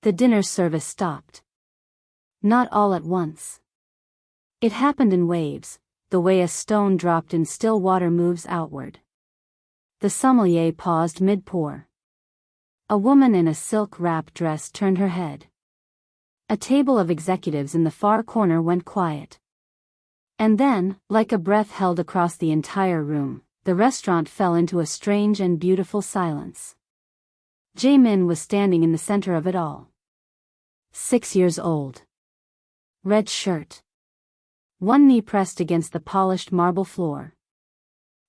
The dinner service stopped. Not all at once. It happened in waves, the way a stone dropped in still water moves outward. The sommelier paused mid-pour. A woman in a silk wrap dress turned her head. A table of executives in the far corner went quiet. And then, like a breath held across the entire room, the restaurant fell into a strange and beautiful silence. Jae-min was standing in the center of it all. 6 years old. Red shirt. One knee pressed against the polished marble floor.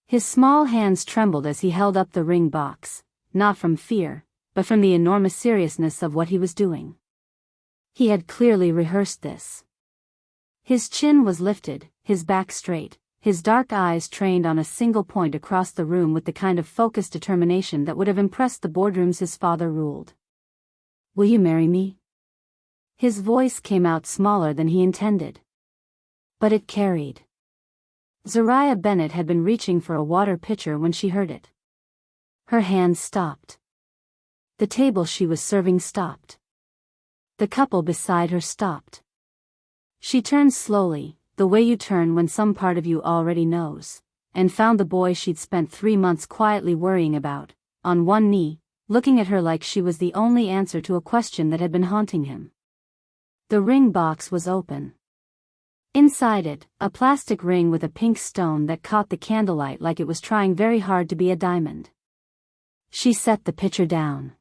His small hands trembled as he held up the ring box, not from fear, but from the enormous seriousness of what he was doing. He had clearly rehearsed this. His chin was lifted, his back straight, his dark eyes trained on a single point across the room with the kind of focused determination that would have impressed the boardrooms his father ruled. "Will you marry me?" His voice came out smaller than he intended. But it carried. Zariah Bennett had been reaching for a water pitcher when she heard it. Her hands stopped. The table she was serving stopped. The couple beside her stopped. She turned slowly, the way you turn when some part of you already knows, and found the boy she'd spent 3 months quietly worrying about, on one knee, looking at her like she was the only answer to a question that had been haunting him. The ring box was open. Inside it, a plastic ring with a pink stone that caught the candlelight like it was trying very hard to be a diamond. She set the pitcher down.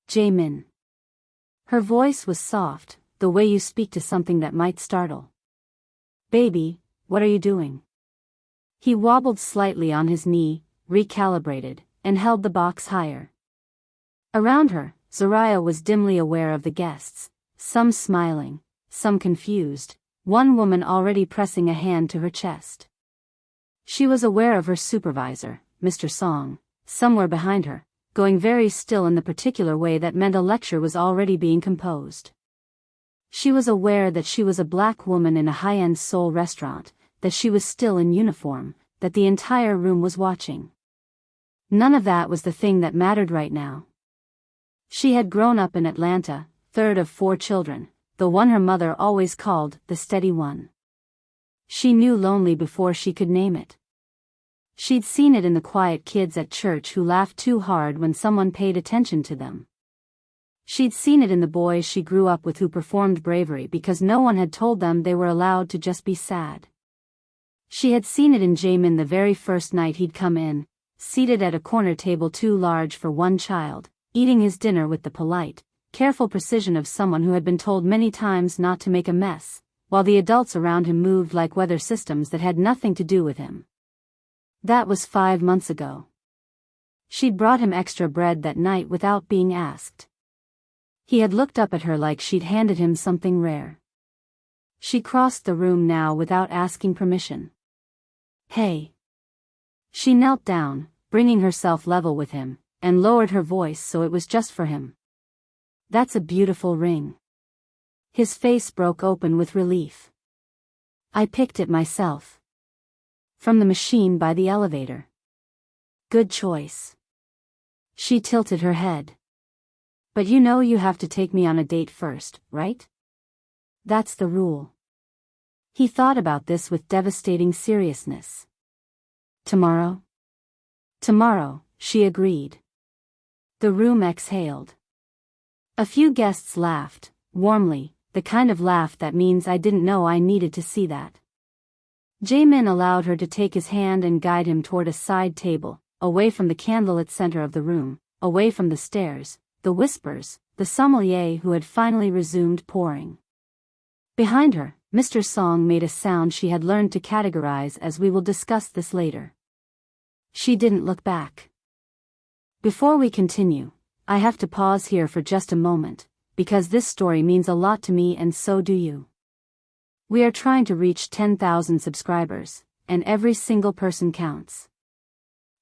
"Jae-min." Her voice was soft, the way you speak to something that might startle. "Baby, what are you doing?" He wobbled slightly on his knee, recalibrated, and held the box higher. Around her, Zariah was dimly aware of the guests, some smiling, some confused, one woman already pressing a hand to her chest. She was aware of her supervisor, Mr. Song, somewhere behind her, going very still in the particular way that meant a lecture was already being composed. She was aware that she was a black woman in a high-end Seoul restaurant, that she was still in uniform, that the entire room was watching. None of that was the thing that mattered right now. She had grown up in Atlanta, third of 4 children, the one her mother always called the steady one. She knew lonely before she could name it. She'd seen it in the quiet kids at church who laughed too hard when someone paid attention to them. She'd seen it in the boys she grew up with who performed bravery because no one had told them they were allowed to just be sad. She had seen it in Jae-min the very first night he'd come in, seated at a corner table too large for one child, eating his dinner with the polite, careful precision of someone who had been told many times not to make a mess, while the adults around him moved like weather systems that had nothing to do with him. That was 5 months ago. She'd brought him extra bread that night without being asked. He had looked up at her like she'd handed him something rare. She crossed the room now without asking permission. "Hey." She knelt down, bringing herself level with him, and lowered her voice so it was just for him. "That's a beautiful ring." His face broke open with relief. "I picked it myself. From the machine by the elevator." "Good choice." She tilted her head. "But you know you have to take me on a date first, right?" "That's the rule." He thought about this with devastating seriousness. "Tomorrow?" "Tomorrow," she agreed. The room exhaled. A few guests laughed, warmly, the kind of laugh that means "I didn't know I needed to see that." Jae-min allowed her to take his hand and guide him toward a side table, away from the candlelit center of the room, away from the stares, the whispers, the sommelier who had finally resumed pouring. Behind her, Mr. Song made a sound she had learned to categorize as "we will discuss this later." She didn't look back. "Before we continue, I have to pause here for just a moment, because this story means a lot to me and so do you. We are trying to reach 10,000 subscribers, and every single person counts.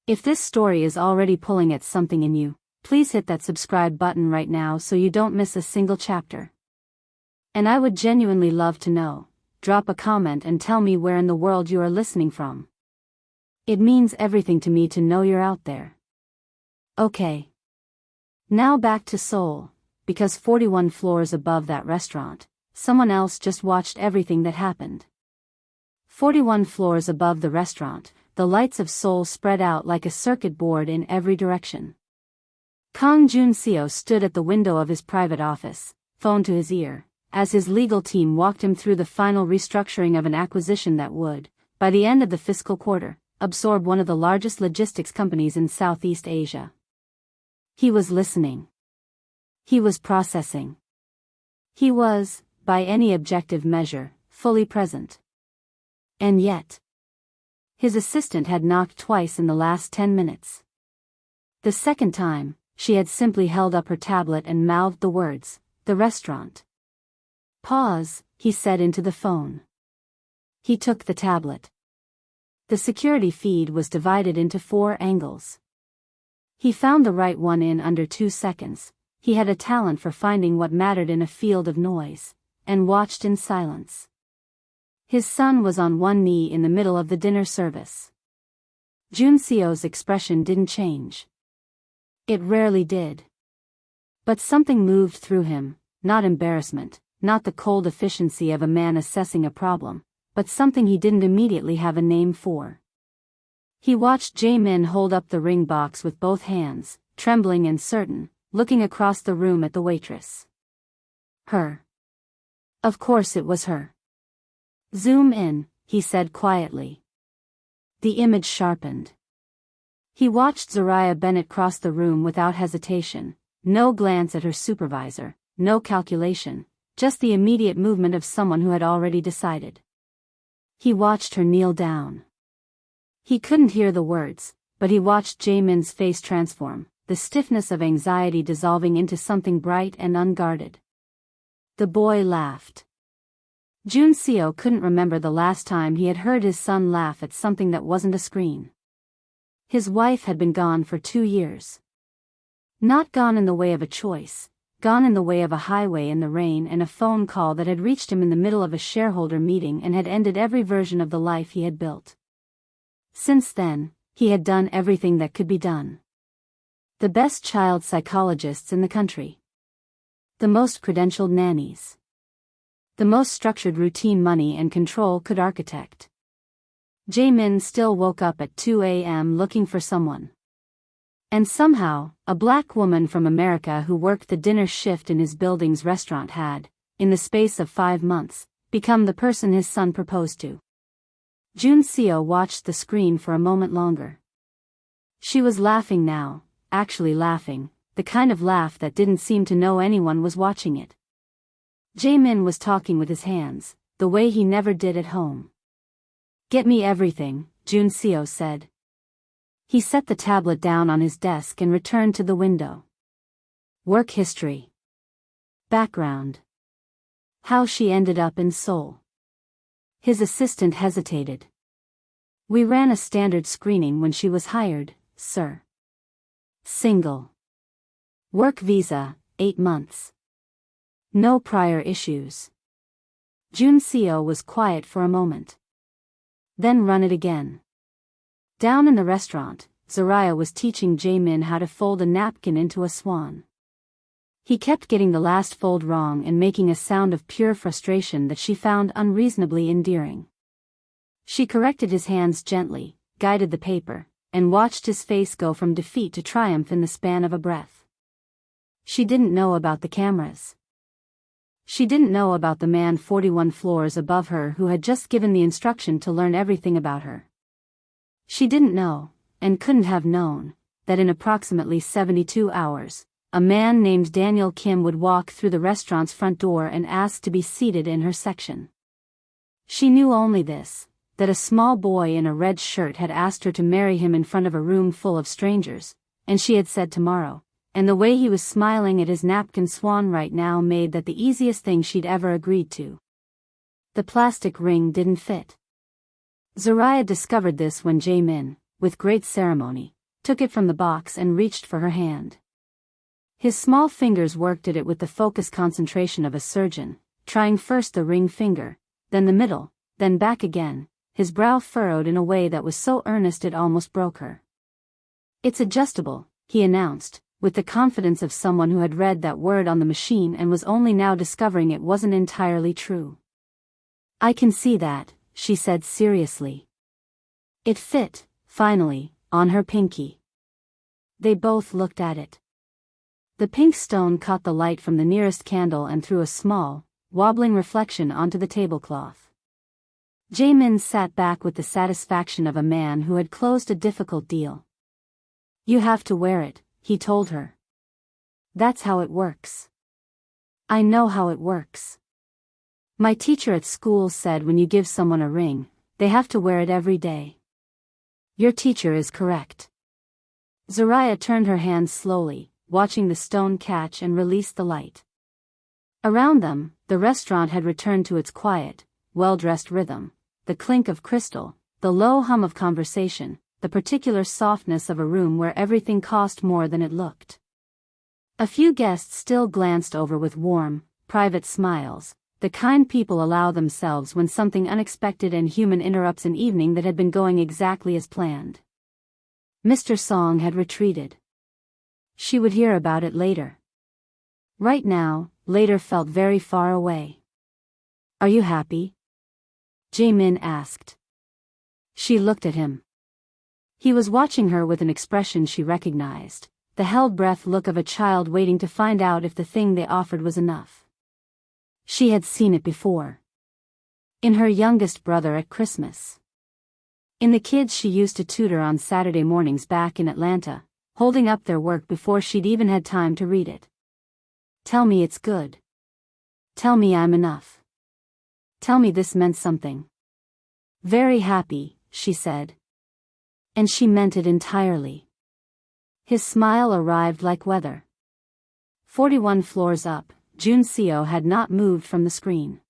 If this story is already pulling at something in you, please hit that subscribe button right now so you don't miss a single chapter. And I would genuinely love to know, drop a comment and tell me where in the world you are listening from. It means everything to me to know you're out there. Okay. Now back to Seoul, because 41 floors above that restaurant, someone else just watched everything that happened. 41 floors above the restaurant, the lights of Seoul spread out like a circuit board in every direction. Kang Jun-seo stood at the window of his private office, phone to his ear, as his legal team walked him through the final restructuring of an acquisition that would, by the end of the fiscal quarter, absorb one of the largest logistics companies in Southeast Asia. He was listening. He was processing. He was, by any objective measure, fully present. And yet, his assistant had knocked twice in the last 10 minutes. The second time, she had simply held up her tablet and mouthed the words, "The restaurant." "Pause," he said into the phone. He took the tablet. The security feed was divided into 4 angles. He found the right one in under 2 seconds. He had a talent for finding what mattered in a field of noise, and watched in silence. His son was on one knee in the middle of the dinner service. Jun-seo's expression didn't change. It rarely did. But something moved through him, not embarrassment, not the cold efficiency of a man assessing a problem, but something he didn't immediately have a name for. He watched Jae-min hold up the ring box with both hands, trembling and certain, looking across the room at the waitress. Her. Of course it was her. "Zoom in," he said quietly. The image sharpened. He watched Zariah Bennett cross the room without hesitation, no glance at her supervisor, no calculation, just the immediate movement of someone who had already decided. He watched her kneel down. He couldn't hear the words, but he watched Jae-min's face transform, the stiffness of anxiety dissolving into something bright and unguarded. The boy laughed. Jun-seo couldn't remember the last time he had heard his son laugh at something that wasn't a screen. His wife had been gone for 2 years. Not gone in the way of a choice, gone in the way of a highway in the rain and a phone call that had reached him in the middle of a shareholder meeting and had ended every version of the life he had built. Since then, he had done everything that could be done. The best child psychologists in the country. The most credentialed nannies. The most structured routine money and control could architect. Jae-min still woke up at 2 a.m. looking for someone. And somehow, a black woman from America who worked the dinner shift in his building's restaurant had, in the space of 5 months, become the person his son proposed to. Jun-seo watched the screen for a moment longer. She was laughing now, actually laughing, the kind of laugh that didn't seem to know anyone was watching it. Jae-min was talking with his hands, the way he never did at home. "Get me everything," Jun-seo said. He set the tablet down on his desk and returned to the window. Work history. Background. How she ended up in Seoul. His assistant hesitated. "We ran a standard screening when she was hired, sir. Single. Work visa, 8 months. No prior issues." Jun-seo was quiet for a moment. "Then run it again." Down in the restaurant, Zariah was teaching Jae-min how to fold a napkin into a swan. He kept getting the last fold wrong and making a sound of pure frustration that she found unreasonably endearing. She corrected his hands gently, guided the paper, and watched his face go from defeat to triumph in the span of a breath. She didn't know about the cameras. She didn't know about the man 41 floors above her who had just given the instruction to learn everything about her. She didn't know, and couldn't have known, that in approximately 72 hours, a man named Daniel Kim would walk through the restaurant's front door and ask to be seated in her section. She knew only this, that a small boy in a red shirt had asked her to marry him in front of a room full of strangers, and she had said tomorrow, and the way he was smiling at his napkin swan right now made that the easiest thing she'd ever agreed to. The plastic ring didn't fit. Zariah discovered this when Jae-min, with great ceremony, took it from the box and reached for her hand. His small fingers worked at it with the focused concentration of a surgeon, trying first the ring finger, then the middle, then back again, his brow furrowed in a way that was so earnest it almost broke her. "It's adjustable," he announced, with the confidence of someone who had read that word on the machine and was only now discovering it wasn't entirely true. "I can see that," she said seriously. It fit, finally, on her pinky. They both looked at it. The pink stone caught the light from the nearest candle and threw a small, wobbling reflection onto the tablecloth. Jaemin sat back with the satisfaction of a man who had closed a difficult deal. "You have to wear it," he told her. "That's how it works." "I know how it works. My teacher at school said when you give someone a ring, they have to wear it every day." "Your teacher is correct." Zariah turned her hand slowly, watching the stone catch and release the light. Around them, the restaurant had returned to its quiet, well-dressed rhythm, the clink of crystal, the low hum of conversation, the particular softness of a room where everything cost more than it looked. A few guests still glanced over with warm, private smiles, the kind people allow themselves when something unexpected and human interrupts an evening that had been going exactly as planned. Mr. Song had retreated. She would hear about it later. Right now, later felt very far away. "Are you happy?" Jaemin asked. She looked at him. He was watching her with an expression she recognized, the held breath look of a child waiting to find out if the thing they offered was enough. She had seen it before. In her youngest brother at Christmas. In the kids she used to tutor on Saturday mornings back in Atlanta, holding up their work before she'd even had time to read it. "Tell me it's good. Tell me I'm enough. Tell me this meant something." "Very happy," she said. And she meant it entirely. His smile arrived like weather. 41 floors up, Jun Seo had not moved from the screen.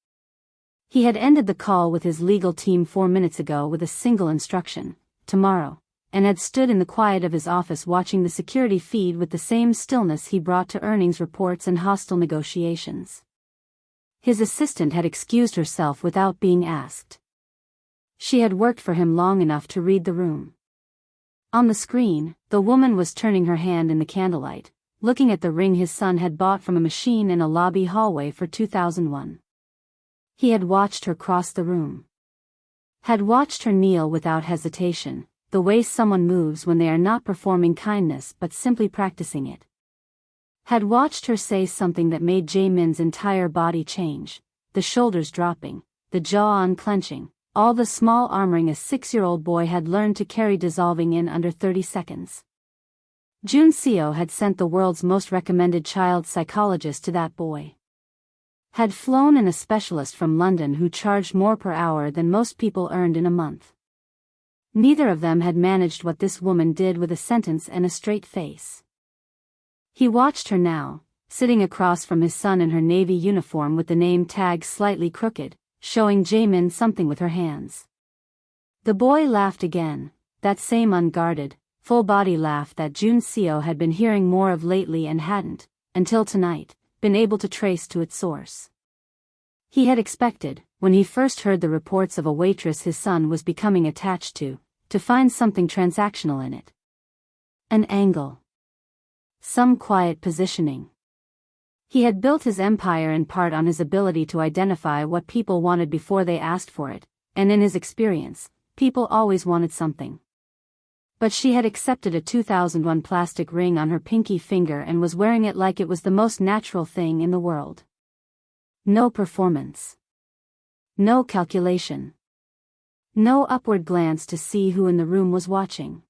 He had ended the call with his legal team 4 minutes ago with a single instruction, "Tomorrow," and had stood in the quiet of his office watching the security feed with the same stillness he brought to earnings reports and hostile negotiations. His assistant had excused herself without being asked. She had worked for him long enough to read the room. On the screen, the woman was turning her hand in the candlelight, looking at the ring his son had bought from a machine in a lobby hallway for 2001. He had watched her cross the room. Had watched her kneel without hesitation, the way someone moves when they are not performing kindness but simply practicing it. Had watched her say something that made Jaemin's entire body change, the shoulders dropping, the jaw unclenching, all the small armoring a 6-year-old boy had learned to carry dissolving in under 30 seconds. Jun Seo had sent the world's most recommended child psychologist to that boy. Had flown in a specialist from London who charged more per hour than most people earned in a month. Neither of them had managed what this woman did with a sentence and a straight face. He watched her now, sitting across from his son in her navy uniform with the name tag slightly crooked, showing Jaemin something with her hands. The boy laughed again, that same unguarded, full-body laugh that Jun Seo had been hearing more of lately and hadn't, until tonight, been able to trace to its source. He had expected, when he first heard the reports of a waitress his son was becoming attached to find something transactional in it. An angle. Some quiet positioning. He had built his empire in part on his ability to identify what people wanted before they asked for it, and in his experience, people always wanted something. But she had accepted a 2001 plastic ring on her pinky finger and was wearing it like it was the most natural thing in the world. No performance. No calculation. No upward glance to see who in the room was watching.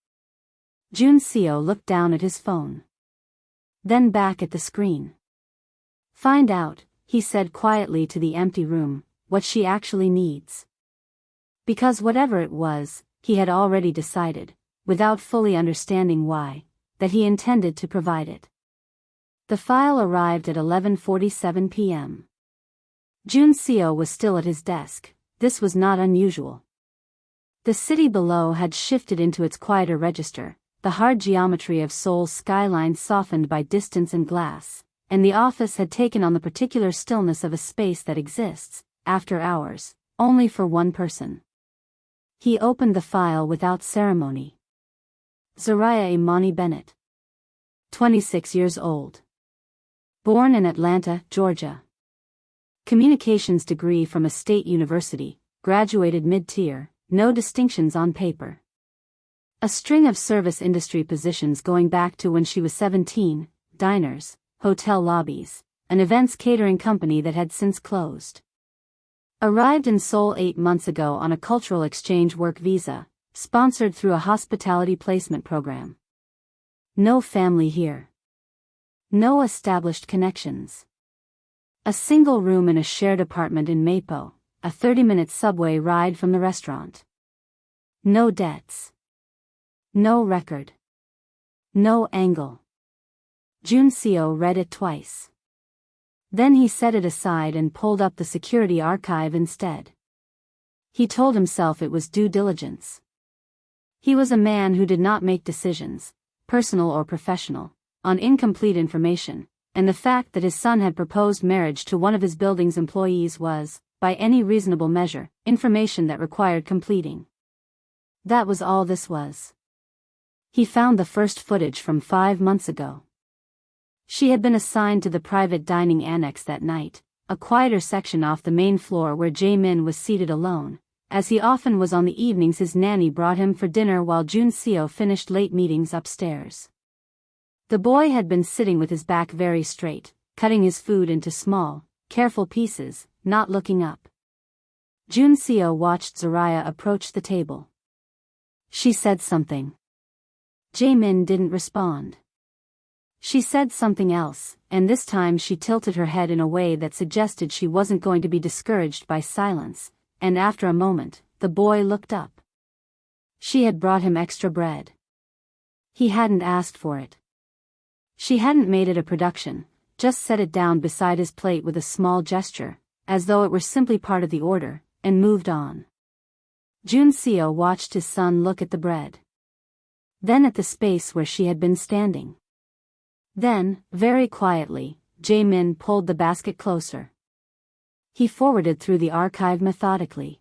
Jun Seo looked down at his phone. Then back at the screen. "Find out," he said quietly to the empty room, "what she actually needs." Because whatever it was, he had already decided, without fully understanding why, that he intended to provide it. The file arrived at 11:47 p.m. Jun Seo was still at his desk. This was not unusual. The city below had shifted into its quieter register, the hard geometry of Seoul's skyline softened by distance and glass, and the office had taken on the particular stillness of a space that exists, after hours, only for one person. He opened the file without ceremony. Zariah Imani Bennett. 26 years old. Born in Atlanta, Georgia. Communications degree from a state university, graduated mid-tier, no distinctions on paper. A string of service industry positions going back to when she was 17, diners, hotel lobbies, an events catering company that had since closed. Arrived in Seoul 8 months ago on a cultural exchange work visa, sponsored through a hospitality placement program. No family here. No established connections. A single room in a shared apartment in Mapo, a 30-minute subway ride from the restaurant. No debts. No record. No angle. Junseo read it twice. Then he set it aside and pulled up the security archive instead. He told himself it was due diligence. He was a man who did not make decisions, personal or professional, on incomplete information, and the fact that his son had proposed marriage to one of his building's employees was, by any reasonable measure, information that required completing. That was all this was. He found the first footage from 5 months ago. She had been assigned to the private dining annex that night, a quieter section off the main floor where Jae-min was seated alone, as he often was on the evenings his nanny brought him for dinner while Junseo finished late meetings upstairs. The boy had been sitting with his back very straight, cutting his food into small, careful pieces, not looking up. Junseo watched Zaraya approach the table. She said something. Jae-min didn't respond. She said something else, and this time she tilted her head in a way that suggested she wasn't going to be discouraged by silence, and after a moment, the boy looked up. She had brought him extra bread. He hadn't asked for it. She hadn't made it a production, just set it down beside his plate with a small gesture, as though it were simply part of the order, and moved on. Junseo watched his son look at the bread. Then at the space where she had been standing. Then, very quietly, Jae-min pulled the basket closer. He forwarded through the archive methodically.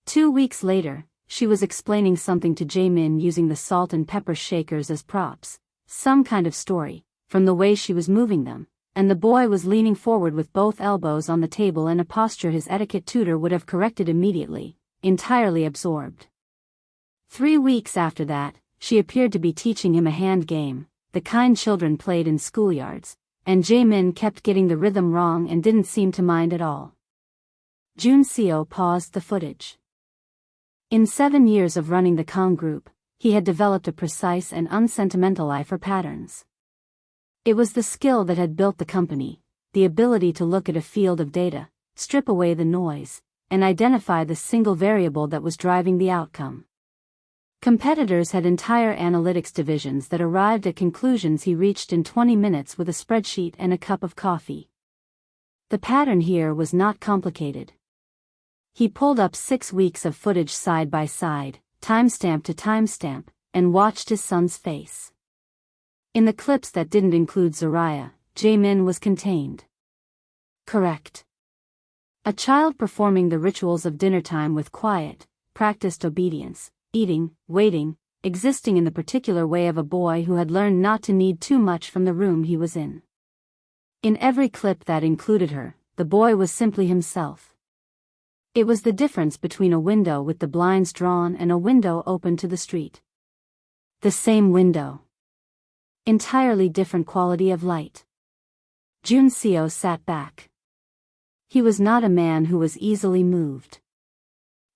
2 weeks later, she was explaining something to Jae-min using the salt and pepper shakers as props, some kind of story, from the way she was moving them, and the boy was leaning forward with both elbows on the table in a posture his etiquette tutor would have corrected immediately, entirely absorbed. 3 weeks after that, she appeared to be teaching him a hand game, the kind children played in schoolyards, and Jae-min kept getting the rhythm wrong and didn't seem to mind at all. Junseo paused the footage. In 7 years of running the Kong Group, he had developed a precise and unsentimental eye for patterns. It was the skill that had built the company, the ability to look at a field of data, strip away the noise, and identify the single variable that was driving the outcome. Competitors had entire analytics divisions that arrived at conclusions he reached in 20 minutes with a spreadsheet and a cup of coffee. The pattern here was not complicated. He pulled up 6 weeks of footage side by side, timestamp to timestamp, and watched his son's face. In the clips that didn't include Zaraya, Jae-min was contained. Correct. A child performing the rituals of dinnertime with quiet, practiced obedience, eating, waiting, existing in the particular way of a boy who had learned not to need too much from the room he was in. In every clip that included her, the boy was simply himself. It was the difference between a window with the blinds drawn and a window open to the street. The same window. Entirely different quality of light. Junseo sat back. He was not a man who was easily moved.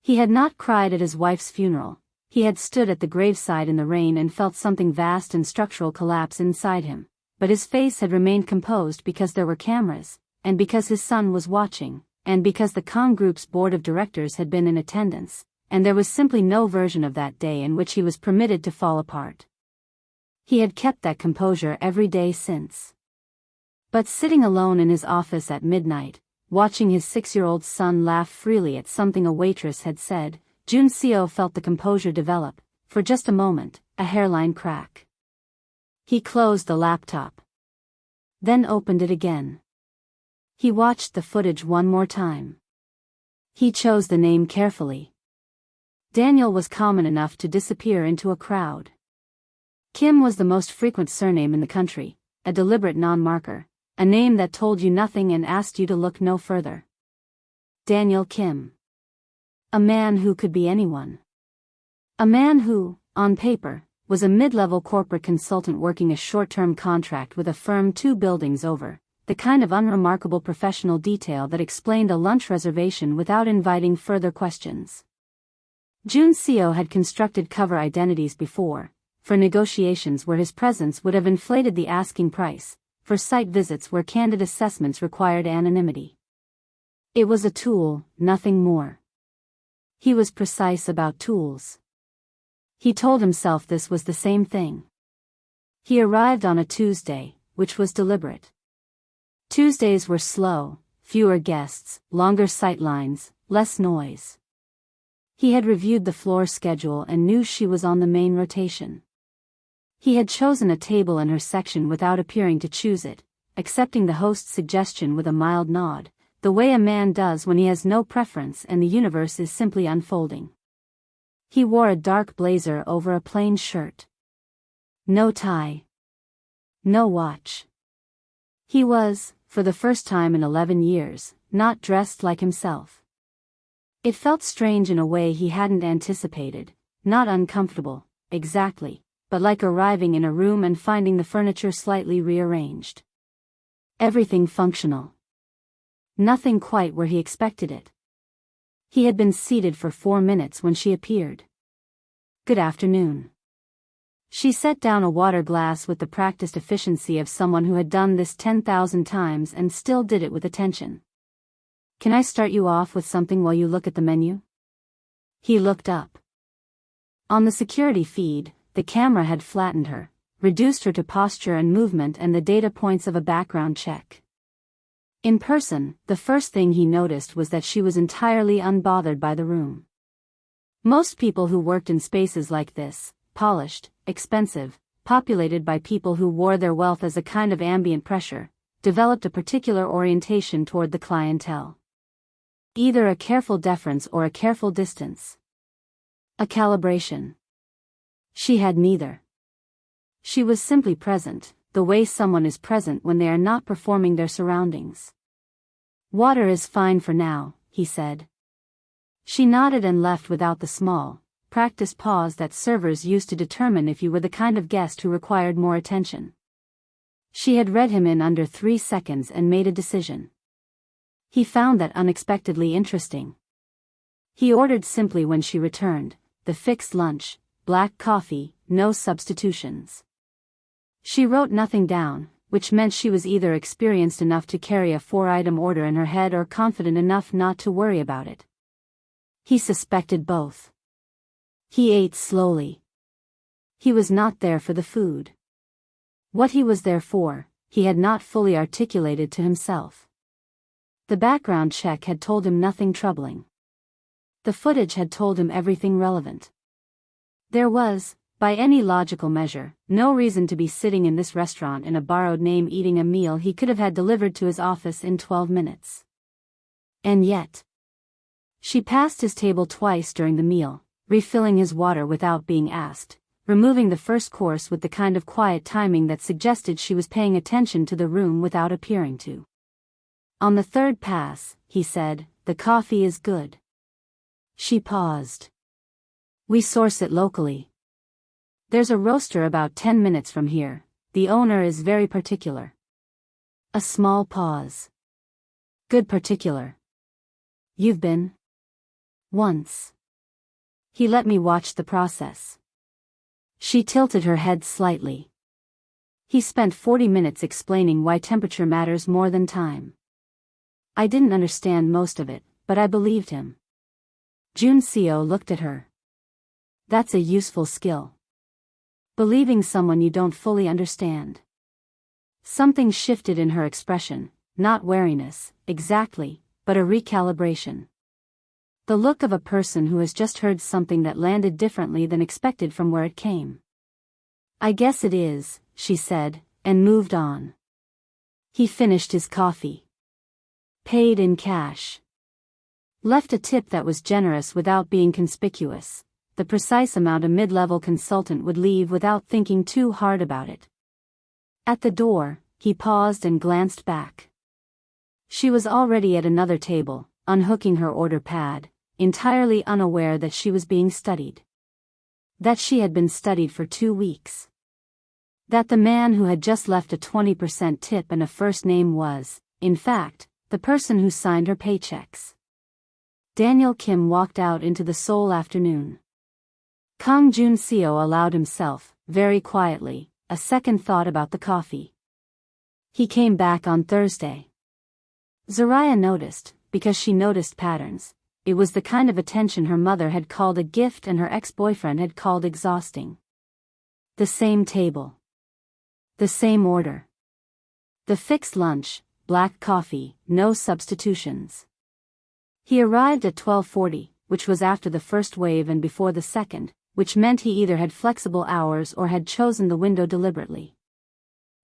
He had not cried at his wife's funeral. He had stood at the graveside in the rain and felt something vast and structural collapse inside him, but his face had remained composed because there were cameras, and because his son was watching, and because the Kong Group's board of directors had been in attendance, and there was simply no version of that day in which he was permitted to fall apart. He had kept that composure every day since. But sitting alone in his office at midnight, watching his 6-year-old son laugh freely at something a waitress had said, Junseo felt the composure develop, for just a moment, a hairline crack. He closed the laptop. Then opened it again. He watched the footage one more time. He chose the name carefully. Daniel was common enough to disappear into a crowd. Kim was the most frequent surname in the country, a deliberate non-marker, a name that told you nothing and asked you to look no further. Daniel Kim. A man who could be anyone. A man who, on paper, was a mid-level corporate consultant working a short-term contract with a firm 2 buildings over, the kind of unremarkable professional detail that explained a lunch reservation without inviting further questions. Jun Seo had constructed cover identities before, for negotiations where his presence would have inflated the asking price, for site visits where candid assessments required anonymity. It was a tool, nothing more. He was precise about tools. He told himself this was the same thing. He arrived on a Tuesday, which was deliberate. Tuesdays were slow, fewer guests, longer sight lines, less noise. He had reviewed the floor schedule and knew she was on the main rotation. He had chosen a table in her section without appearing to choose it, accepting the host's suggestion with a mild nod, the way a man does when he has no preference and the universe is simply unfolding. He wore a dark blazer over a plain shirt. No tie. No watch. He was, for the first time in 11 years, not dressed like himself. It felt strange in a way he hadn't anticipated, not uncomfortable, exactly, but like arriving in a room and finding the furniture slightly rearranged. Everything functional. Nothing quite where he expected it. He had been seated for 4 minutes when she appeared. Good afternoon. She set down a water glass with the practiced efficiency of someone who had done this 10,000 times and still did it with attention. Can I start you off with something while you look at the menu? He looked up. On the security feed, the camera had flattened her, reduced her to posture and movement and the data points of a background check. In person, the first thing he noticed was that she was entirely unbothered by the room. Most people who worked in spaces like this, polished, expensive, populated by people who wore their wealth as a kind of ambient pressure, developed a particular orientation toward the clientele. Either a careful deference or a careful distance. A calibration. She had neither. She was simply present, the way someone is present when they are not performing their surroundings. Water is fine for now, he said. She nodded and left without the small, practiced pause that servers used to determine if you were the kind of guest who required more attention. She had read him in under 3 seconds and made a decision. He found that unexpectedly interesting. He ordered simply when she returned, the fixed lunch, black coffee, no substitutions. She wrote nothing down, which meant she was either experienced enough to carry a 4-item order in her head or confident enough not to worry about it. He suspected both. He ate slowly. He was not there for the food. What he was there for, he had not fully articulated to himself. The background check had told him nothing troubling. The footage had told him everything relevant. There was, by any logical measure, no reason to be sitting in this restaurant in a borrowed name eating a meal he could have had delivered to his office in 12 minutes. And yet. She passed his table twice during the meal, refilling his water without being asked, removing the first course with the kind of quiet timing that suggested she was paying attention to the room without appearing to. On the third pass, he said, the coffee is good. She paused. We source it locally. There's a roaster about 10 minutes from here, the owner is very particular. A small pause. Good particular. You've been? Once. He let me watch the process. She tilted her head slightly. He spent 40 minutes explaining why temperature matters more than time. I didn't understand most of it, but I believed him. Jun Seo looked at her. That's a useful skill. Believing someone you don't fully understand. Something shifted in her expression, not wariness, exactly, but a recalibration. The look of a person who has just heard something that landed differently than expected from where it came. I guess it is, she said, and moved on. He finished his coffee. Paid in cash. Left a tip that was generous without being conspicuous, the precise amount a mid-level consultant would leave without thinking too hard about it. At the door, he paused and glanced back. She was already at another table, unhooking her order pad, entirely unaware that she was being studied. That she had been studied for 2 weeks. That the man who had just left a 20% tip and a first name was, in fact, the person who signed her paychecks. Daniel Kim walked out into the Seoul afternoon. Kang Jun-seo allowed himself, very quietly, a second thought about the coffee. He came back on Thursday. Zaraya noticed, because she noticed patterns. It was the kind of attention her mother had called a gift and her ex-boyfriend had called exhausting. The same table. The same order. The fixed lunch, black coffee, no substitutions. He arrived at 12:40, which was after the first wave and before the second, which meant he either had flexible hours or had chosen the window deliberately.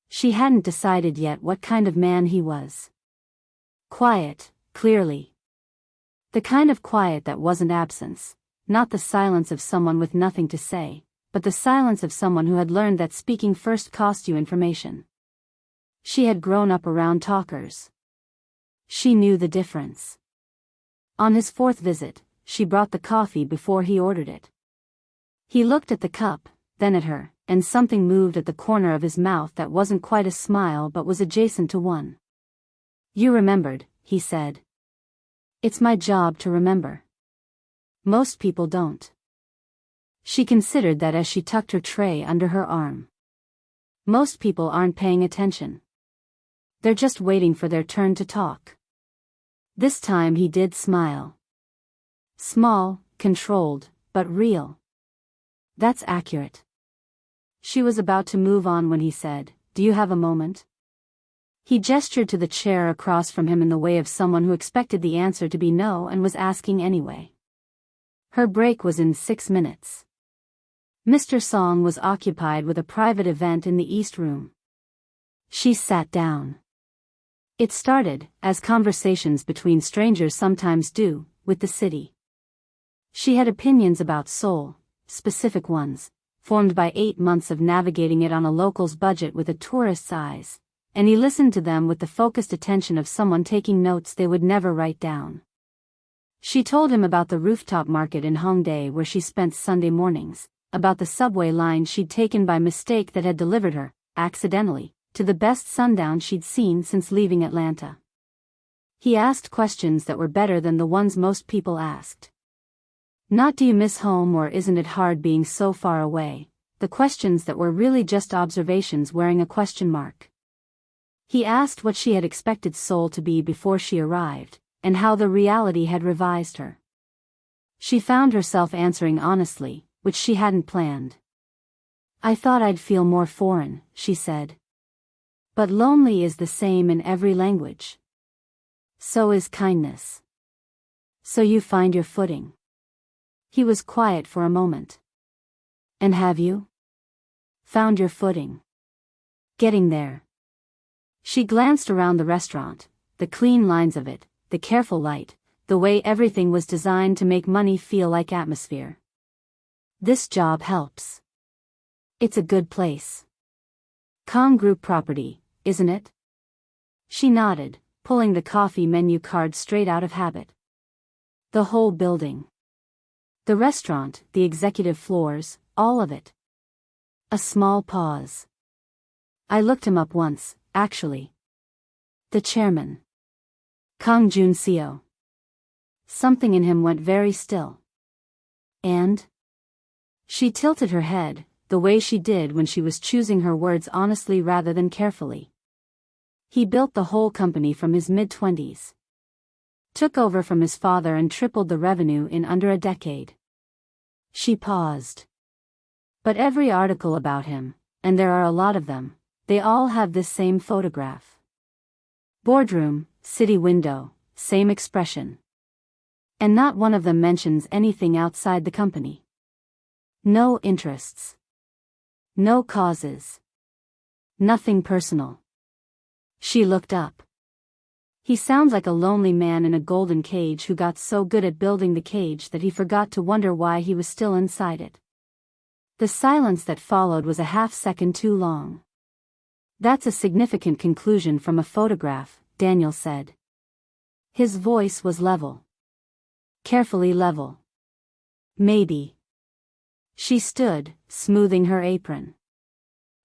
She hadn't decided yet what kind of man he was. Quiet, clearly. The kind of quiet that wasn't absence, not the silence of someone with nothing to say, but the silence of someone who had learned that speaking first cost you information. She had grown up around talkers. She knew the difference. On his 4th visit, she brought the coffee before he ordered it. He looked at the cup, then at her, and something moved at the corner of his mouth that wasn't quite a smile but was adjacent to one. "You remembered," he said. "It's my job to remember. Most people don't." She considered that as she tucked her tray under her arm. Most people aren't paying attention. They're just waiting for their turn to talk. This time he did smile. Small, controlled, but real. That's accurate. She was about to move on when he said, "Do you have a moment?" He gestured to the chair across from him in the way of someone who expected the answer to be no and was asking anyway. Her break was in 6 minutes. Mr. Song was occupied with a private event in the East Room. She sat down. It started, as conversations between strangers sometimes do, with the city. She had opinions about Seoul, specific ones, formed by 8 months of navigating it on a local's budget with a tourist's eyes, and he listened to them with the focused attention of someone taking notes they would never write down. She told him about the rooftop market in Hongdae where she spent Sunday mornings, about the subway line she'd taken by mistake that had delivered her, accidentally, to the best sundown she'd seen since leaving Atlanta. He asked questions that were better than the ones most people asked. Not "do you miss home" or "isn't it hard being so far away," the questions that were really just observations wearing a question mark. He asked what she had expected Seoul to be before she arrived, and how the reality had revised her. She found herself answering honestly, which she hadn't planned. "I thought I'd feel more foreign," she said. "But lonely is the same in every language. So is kindness. So you find your footing." He was quiet for a moment. "And have you found your footing?" "Getting there." She glanced around the restaurant, the clean lines of it, the careful light, the way everything was designed to make money feel like atmosphere. "This job helps. It's a good place. Kong Group property, isn't it?" She nodded, pulling the coffee menu card straight out of habit. "The whole building. The restaurant, the executive floors, all of it." A small pause. "I looked him up once, actually. The chairman. Kang Jun-seo." Something in him went very still. "And?" She tilted her head, the way she did when she was choosing her words honestly rather than carefully. "He built the whole company from his mid-20s. Took over from his father and tripled the revenue in under a decade." She paused. "But every article about him, and there are a lot of them, they all have this same photograph. Boardroom, city window, same expression. And not one of them mentions anything outside the company. No interests. No causes. Nothing personal." She looked up. He sounds like a lonely man in a golden cage who got so good at building the cage that he forgot to wonder why he was still inside it. The silence that followed was a half-second too long. That's a significant conclusion from a photograph, Daniel said. His voice was level. Carefully level. Maybe. She stood, smoothing her apron.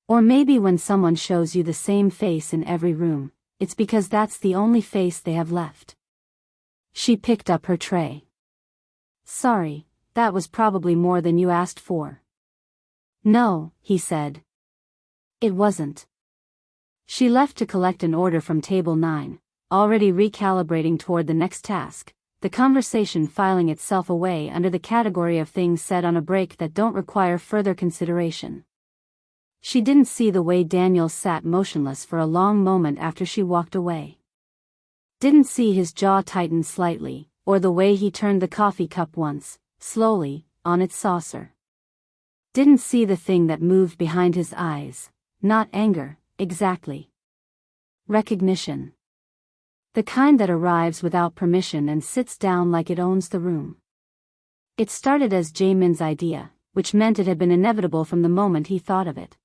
Or maybe when someone shows you the same face in every room, it's because that's the only face they have left. She picked up her tray. Sorry, that was probably more than you asked for. No, he said. It wasn't. She left to collect an order from table 9, already recalibrating toward the next task, the conversation filing itself away under the category of things said on a break that don't require further consideration. She didn't see the way Daniel sat motionless for a long moment after she walked away. Didn't see his jaw tighten slightly, or the way he turned the coffee cup once, slowly, on its saucer. Didn't see the thing that moved behind his eyes, not anger, exactly. Recognition. The kind that arrives without permission and sits down like it owns the room. It started as Jaemin's idea, which meant it had been inevitable from the moment he thought of it.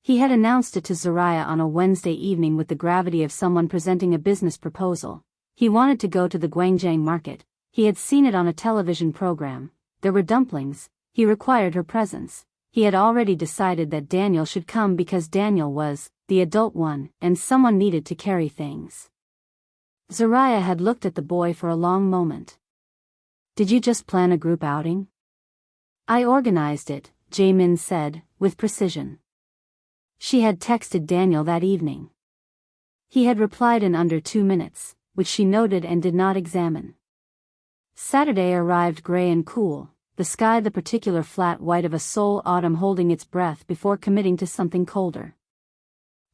He had announced it to Zoraya on a Wednesday evening with the gravity of someone presenting a business proposal. He wanted to go to the Gwangjang market. He had seen it on a television program. There were dumplings. He required her presence. He had already decided that Daniel should come because Daniel was the adult one, and someone needed to carry things. Zoraya had looked at the boy for a long moment. Did you just plan a group outing? I organized it, Jaemin said, with precision. She had texted Daniel that evening. He had replied in under 2 minutes, which she noted and did not examine. Saturday arrived gray and cool, the sky the particular flat white of a Seoul autumn holding its breath before committing to something colder.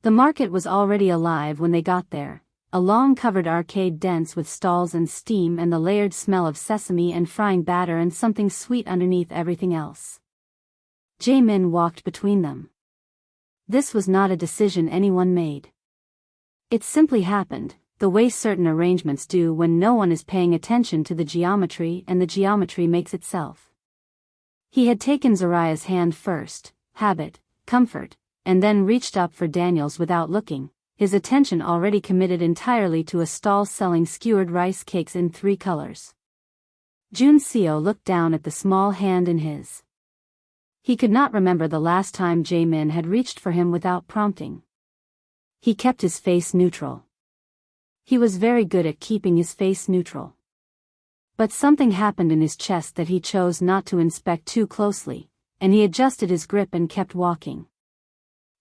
The market was already alive when they got there. A long covered arcade dense with stalls and steam and the layered smell of sesame and frying batter and something sweet underneath everything else. Jaemin walked between them. This was not a decision anyone made. It simply happened, the way certain arrangements do when no one is paying attention to the geometry and the geometry makes itself. He had taken Zoraya's hand first, habit, comfort, and then reached up for Daniel's without looking, his attention already committed entirely to a stall selling skewered rice cakes in 3 colors. Junseo looked down at the small hand in his. He could not remember the last time Jaemin had reached for him without prompting. He kept his face neutral. He was very good at keeping his face neutral. But something happened in his chest that he chose not to inspect too closely, and he adjusted his grip and kept walking.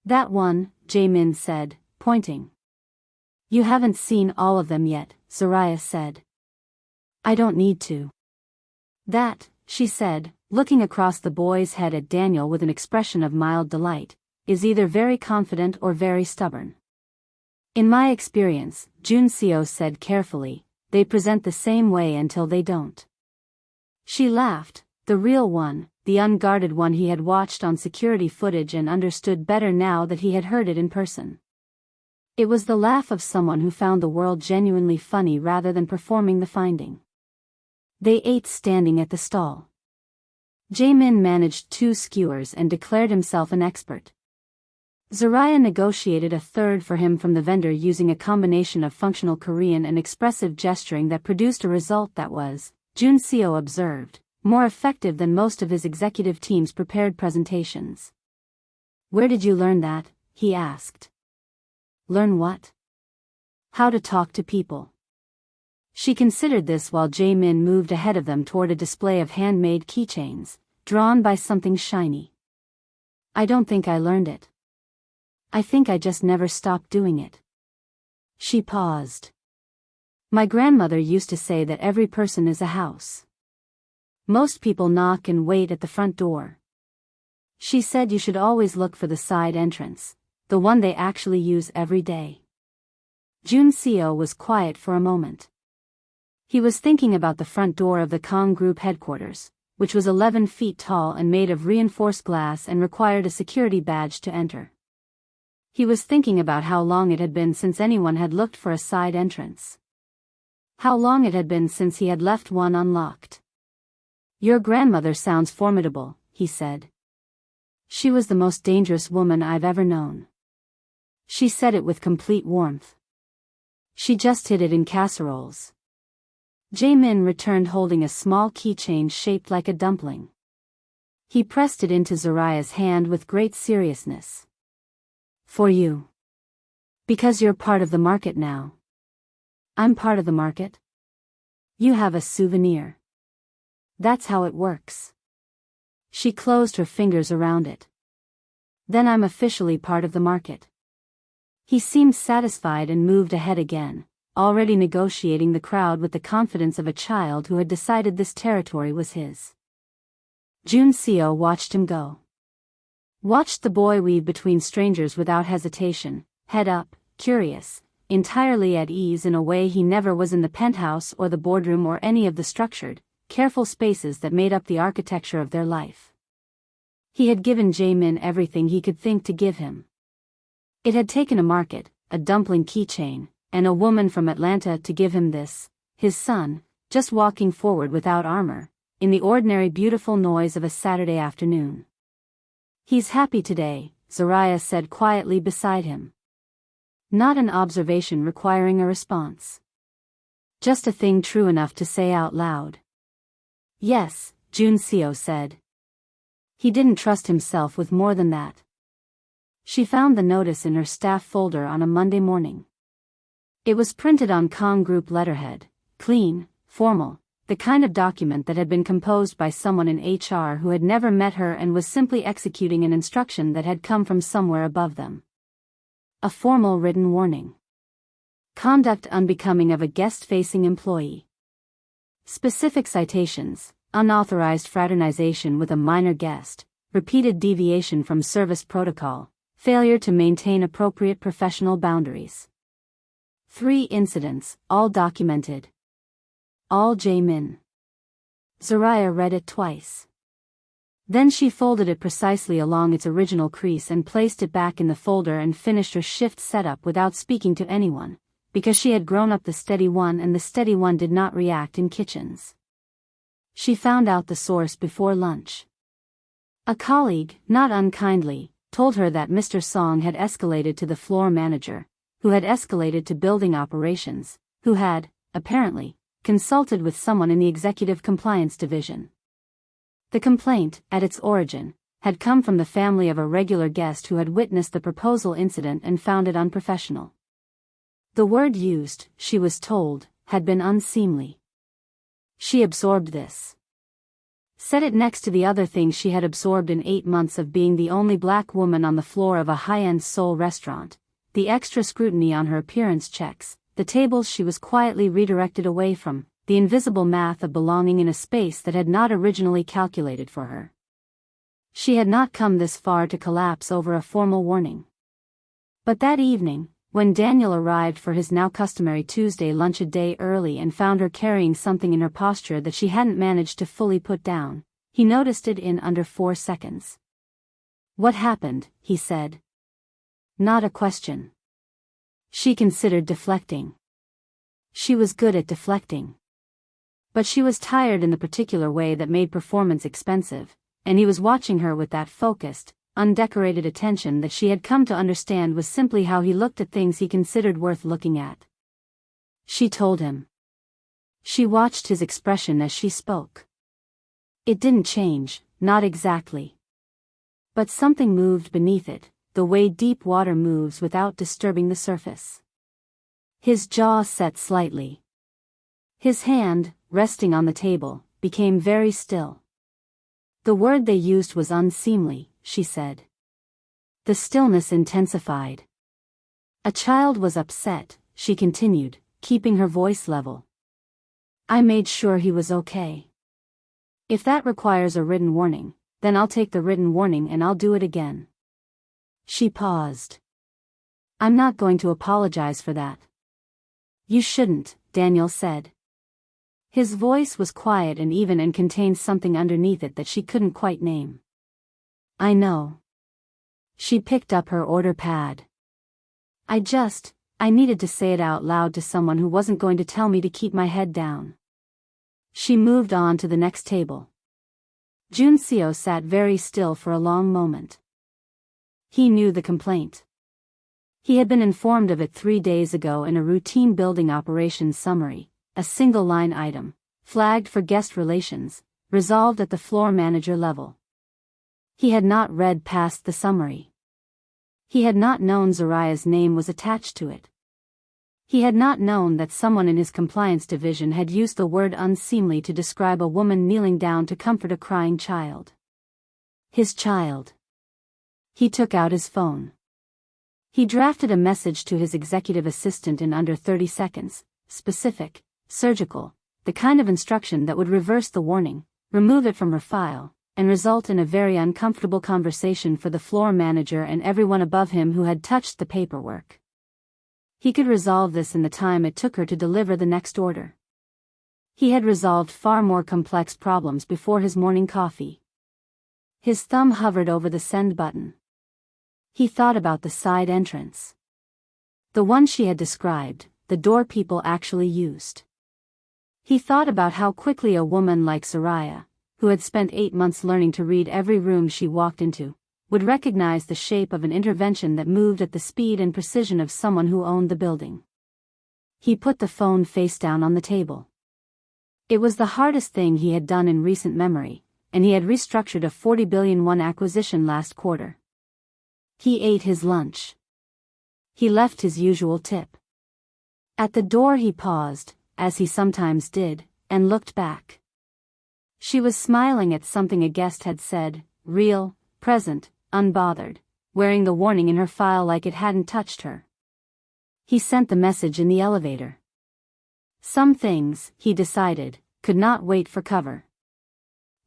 That one, Jaemin said, pointing. You haven't seen all of them yet, Zoraya said. I don't need to. That, she said, looking across the boy's head at Daniel with an expression of mild delight, is either very confident or very stubborn. In my experience, Junseo said carefully, they present the same way until they don't. She laughed, the real one, the unguarded one he had watched on security footage and understood better now that he had heard it in person. It was the laugh of someone who found the world genuinely funny rather than performing the finding. They ate standing at the stall. Jaemin managed 2 skewers and declared himself an expert. Zoraya negotiated a third for him from the vendor using a combination of functional Korean and expressive gesturing that produced a result that was, Junseo observed, more effective than most of his executive team's prepared presentations. Where did you learn that? He asked. Learn what? How to talk to people. She considered this while Jaemin moved ahead of them toward a display of handmade keychains, drawn by something shiny. I don't think I learned it. I think I just never stopped doing it. She paused. My grandmother used to say that every person is a house. Most people knock and wait at the front door. She said you should always look for the side entrance, the one they actually use every day. Junseo was quiet for a moment. He was thinking about the front door of the Kong Group headquarters, which was 11 feet tall and made of reinforced glass and required a security badge to enter. He was thinking about how long it had been since anyone had looked for a side entrance. How long it had been since he had left one unlocked. "Your grandmother sounds formidable," he said. "She was the most dangerous woman I've ever known." She said it with complete warmth. "She just hid it in casseroles." Jae-min returned holding a small keychain shaped like a dumpling. He pressed it into Zariah's hand with great seriousness. "For you. Because you're part of the market now." "I'm part of the market?" "You have a souvenir. That's how it works." She closed her fingers around it. "Then I'm officially part of the market." He seemed satisfied and moved ahead again, already negotiating the crowd with the confidence of a child who had decided this territory was his. Jun Seo watched him go. Watched the boy weave between strangers without hesitation, head up, curious, entirely at ease in a way he never was in the penthouse or the boardroom or any of the structured, careful spaces that made up the architecture of their life. He had given Jae-min everything he could think to give him. It had taken a market, a dumpling keychain, and a woman from Atlanta to give him this, his son, just walking forward without armor, in the ordinary beautiful noise of a Saturday afternoon. "He's happy today," Zariah said quietly beside him. Not an observation requiring a response. Just a thing true enough to say out loud. "Yes," Jun Seo said. He didn't trust himself with more than that. She found the notice in her staff folder on a Monday morning. It was printed on Kong Group letterhead, clean, formal, the kind of document that had been composed by someone in HR who had never met her and was simply executing an instruction that had come from somewhere above them. A formal written warning. Conduct unbecoming of a guest-facing employee. Specific citations: unauthorized fraternization with a minor guest, repeated deviation from service protocol, failure to maintain appropriate professional boundaries. 3 incidents, all documented. All Jae-min. Zariah read it twice. Then she folded it precisely along its original crease and placed it back in the folder and finished her shift setup without speaking to anyone, because she had grown up the steady one and the steady one did not react in kitchens. She found out the source before lunch. A colleague, not unkindly, told her that Mr. Song had escalated to the floor manager, who had escalated to building operations, who had, apparently, consulted with someone in the executive compliance division. The complaint, at its origin, had come from the family of a regular guest who had witnessed the proposal incident and found it unprofessional. The word used, she was told, had been unseemly. She absorbed this. Set it next to the other things she had absorbed in 8 months of being the only black woman on the floor of a high-end Seoul restaurant, the extra scrutiny on her appearance checks, the tables she was quietly redirected away from, the invisible math of belonging in a space that had not originally calculated for her. She had not come this far to collapse over a formal warning. But that evening, when Daniel arrived for his now customary Tuesday lunch a day early and found her carrying something in her posture that she hadn't managed to fully put down, he noticed it in under 4 seconds. "What happened?" he said. Not a question. She considered deflecting. She was good at deflecting. But she was tired in the particular way that made performance expensive, and he was watching her with that focused, undecorated attention that she had come to understand was simply how he looked at things he considered worth looking at. She told him. She watched his expression as she spoke. It didn't change, not exactly. But something moved beneath it, the way deep water moves without disturbing the surface. His jaw set slightly. His hand, resting on the table, became very still. The word they used was unseemly, she said. The stillness intensified. A child was upset, she continued, keeping her voice level. I made sure he was okay. If that requires a written warning, then I'll take the written warning and I'll do it again. She paused. I'm not going to apologize for that. You shouldn't, Daniel said. His voice was quiet and even and contained something underneath it that she couldn't quite name. I know. She picked up her order pad. I needed to say it out loud to someone who wasn't going to tell me to keep my head down. She moved on to the next table. Junseo sat very still for a long moment. He knew the complaint. He had been informed of it 3 days ago in a routine building operations summary, a single-line item, flagged for guest relations, resolved at the floor manager level. He had not read past the summary. He had not known Zariah's name was attached to it. He had not known that someone in his compliance division had used the word unseemly to describe a woman kneeling down to comfort a crying child. His child. He took out his phone. He drafted a message to his executive assistant in under 30 seconds, specific, surgical, the kind of instruction that would reverse the warning, remove it from her file, and result in a very uncomfortable conversation for the floor manager and everyone above him who had touched the paperwork. He could resolve this in the time it took her to deliver the next order. He had resolved far more complex problems before his morning coffee. His thumb hovered over the send button. He thought about the side entrance. The one she had described, the door people actually used. He thought about how quickly a woman like Zariah, who had spent 8 months learning to read every room she walked into, would recognize the shape of an intervention that moved at the speed and precision of someone who owned the building. He put the phone face down on the table. It was the hardest thing he had done in recent memory, and he had restructured a 40 billion won acquisition last quarter. He ate his lunch. He left his usual tip. At the door he paused, as he sometimes did, and looked back. She was smiling at something a guest had said, real, present, unbothered, wearing the warning in her file like it hadn't touched her. He sent the message in the elevator. Some things, he decided, could not wait for cover.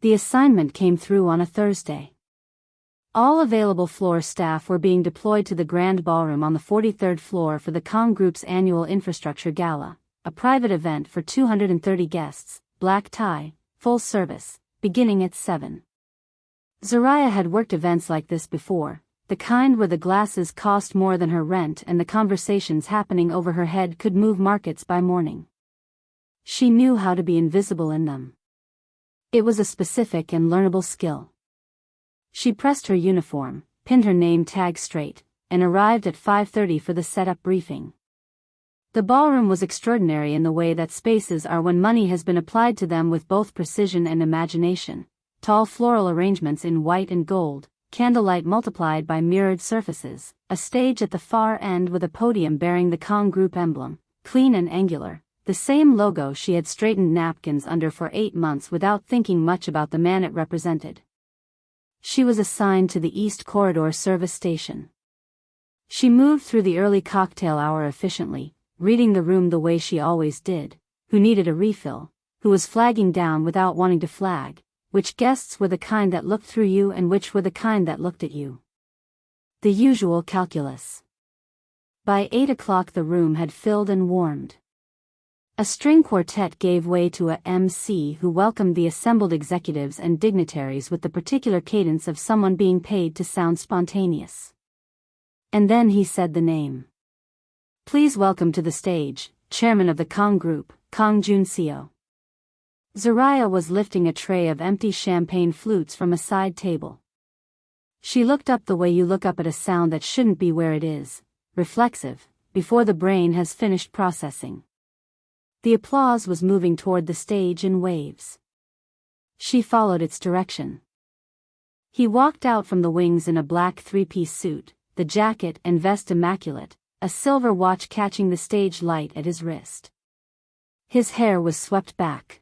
The assignment came through on a Thursday. All available floor staff were being deployed to the Grand Ballroom on the 43rd floor for the Kong Group's annual infrastructure gala, a private event for 230 guests, black tie, full service, beginning at 7. Zariah had worked events like this before, the kind where the glasses cost more than her rent and the conversations happening over her head could move markets by morning. She knew how to be invisible in them. It was a specific and learnable skill. She pressed her uniform, pinned her name tag straight, and arrived at 5:30 for the setup briefing. The ballroom was extraordinary in the way that spaces are when money has been applied to them with both precision and imagination. Tall floral arrangements in white and gold, candlelight multiplied by mirrored surfaces, a stage at the far end with a podium bearing the Kong Group emblem, clean and angular, the same logo she had straightened napkins under for 8 months without thinking much about the man it represented. She was assigned to the East Corridor service station. She moved through the early cocktail hour efficiently, reading the room the way she always did, who needed a refill, who was flagging down without wanting to flag, which guests were the kind that looked through you and which were the kind that looked at you. The usual calculus. By 8 o'clock the room had filled and warmed. A string quartet gave way to a MC who welcomed the assembled executives and dignitaries with the particular cadence of someone being paid to sound spontaneous. And then he said the name. Please welcome to the stage, chairman of the Kong Group, Kong Junseo. Zariah was lifting a tray of empty champagne flutes from a side table. She looked up the way you look up at a sound that shouldn't be where it is, reflexive, before the brain has finished processing. The applause was moving toward the stage in waves. She followed its direction. He walked out from the wings in a black 3-piece suit, the jacket and vest immaculate, a silver watch catching the stage light at his wrist. His hair was swept back.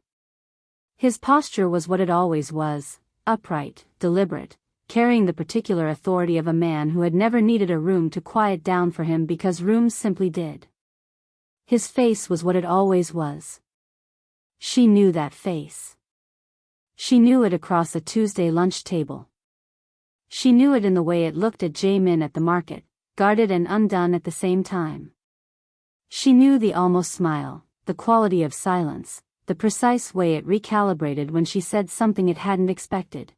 His posture was what it always was, upright, deliberate, carrying the particular authority of a man who had never needed a room to quiet down for him because rooms simply did. His face was what it always was. She knew that face. She knew it across a Tuesday lunch table. She knew it in the way it looked at Jae-min at the market, guarded and undone at the same time. She knew the almost smile, the quality of silence, the precise way it recalibrated when she said something it hadn't expected.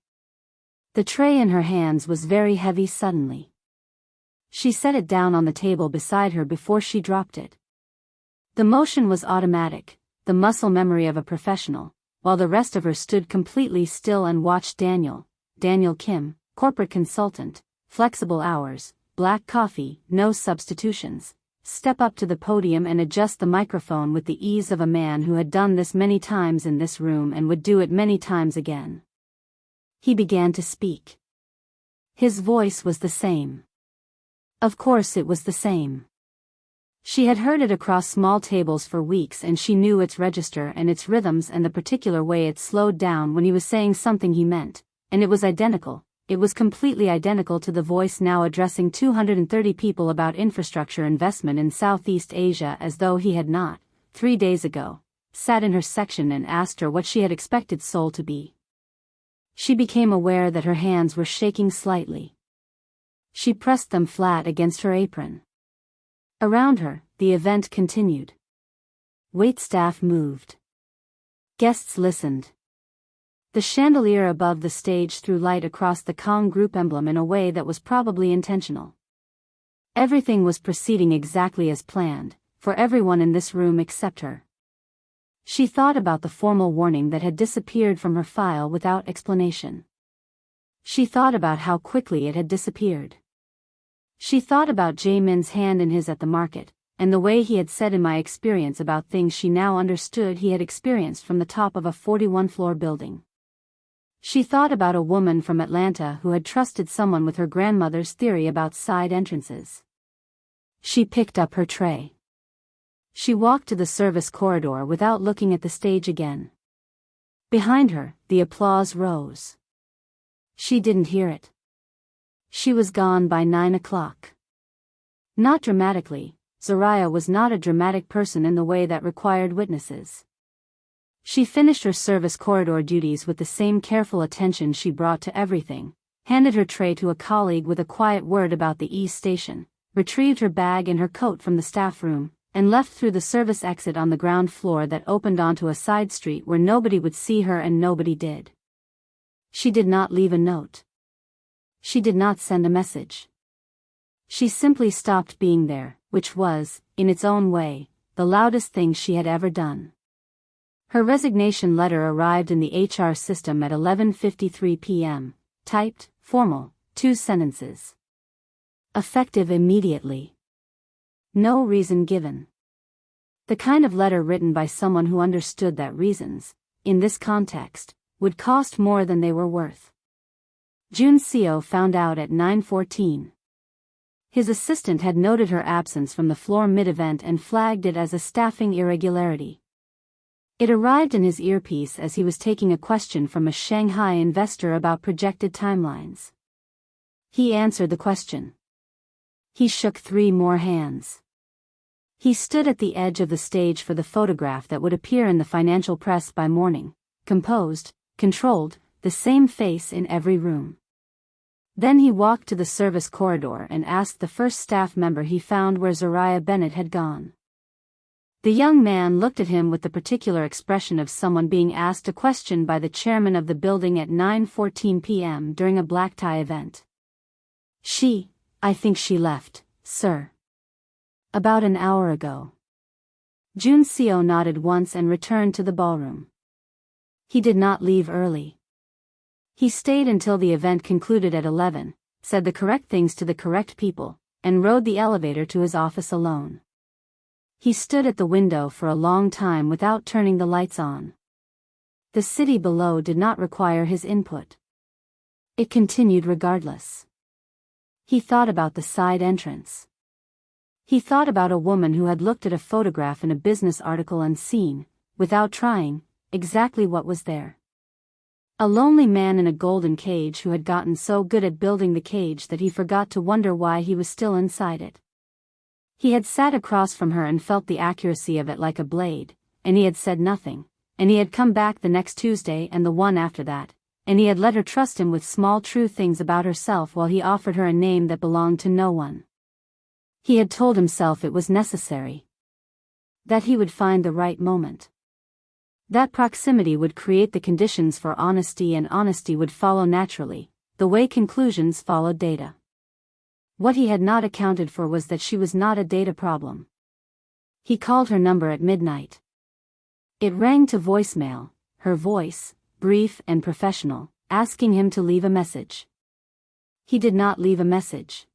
The tray in her hands was very heavy suddenly. She set it down on the table beside her before she dropped it. The motion was automatic, the muscle memory of a professional, while the rest of her stood completely still and watched Daniel Kim, corporate consultant, flexible hours, black coffee, no substitutions, step up to the podium and adjust the microphone with the ease of a man who had done this many times in this room and would do it many times again. He began to speak. His voice was the same. Of course it was the same. She had heard it across small tables for weeks and she knew its register and its rhythms and the particular way it slowed down when he was saying something he meant, and it was identical. It was completely identical to the voice now addressing 230 people about infrastructure investment in Southeast Asia, as though he had not, 3 days ago, sat in her section and asked her what she had expected Seoul to be. She became aware that her hands were shaking slightly. She pressed them flat against her apron. Around her, the event continued. Waitstaff moved. Guests listened. The chandelier above the stage threw light across the Kong Group emblem in a way that was probably intentional. Everything was proceeding exactly as planned, for everyone in this room except her. She thought about the formal warning that had disappeared from her file without explanation. She thought about how quickly it had disappeared. She thought about Jae-min's hand in his at the market, and the way he had said in my experience about things she now understood he had experienced from the top of a 41-floor building. She thought about a woman from Atlanta who had trusted someone with her grandmother's theory about side entrances. She picked up her tray. She walked to the service corridor without looking at the stage again. Behind her, the applause rose. She didn't hear it. She was gone by 9 o'clock. Not dramatically, Zoraya was not a dramatic person in the way that required witnesses. She finished her service corridor duties with the same careful attention she brought to everything, handed her tray to a colleague with a quiet word about the East Station, retrieved her bag and her coat from the staff room, and left through the service exit on the ground floor that opened onto a side street where nobody would see her and nobody did. She did not leave a note. She did not send a message. She simply stopped being there, which was, in its own way, the loudest thing she had ever done. Her resignation letter arrived in the HR system at 11:53 p.m., typed, formal, 2 sentences. Effective immediately. No reason given. The kind of letter written by someone who understood that reasons, in this context, would cost more than they were worth. Jun Seo found out at 9:14. His assistant had noted her absence from the floor mid-event and flagged it as a staffing irregularity. It arrived in his earpiece as he was taking a question from a Shanghai investor about projected timelines. He answered the question. He shook 3 more hands. He stood at the edge of the stage for the photograph that would appear in the financial press by morning, composed, controlled, the same face in every room. Then he walked to the service corridor and asked the first staff member he found where Zoraya Bennett had gone. The young man looked at him with the particular expression of someone being asked a question by the chairman of the building at 9:14 p.m. during a black tie event. I think she left, sir. About an hour ago. Jun Seo nodded once and returned to the ballroom. He did not leave early. He stayed until the event concluded at 11, said the correct things to the correct people, and rode the elevator to his office alone. He stood at the window for a long time without turning the lights on. The city below did not require his input. It continued regardless. He thought about the side entrance. He thought about a woman who had looked at a photograph in a business article and seen, without trying, exactly what was there. A lonely man in a golden cage who had gotten so good at building the cage that he forgot to wonder why he was still inside it. He had sat across from her and felt the accuracy of it like a blade, and he had said nothing, and he had come back the next Tuesday and the one after that, and he had let her trust him with small true things about herself while he offered her a name that belonged to no one. He had told himself it was necessary. That he would find the right moment. That proximity would create the conditions for honesty and honesty would follow naturally, the way conclusions followed data. What he had not accounted for was that she was not a data problem. He called her number at midnight. It rang to voicemail, her voice, brief and professional, asking him to leave a message. He did not leave a message.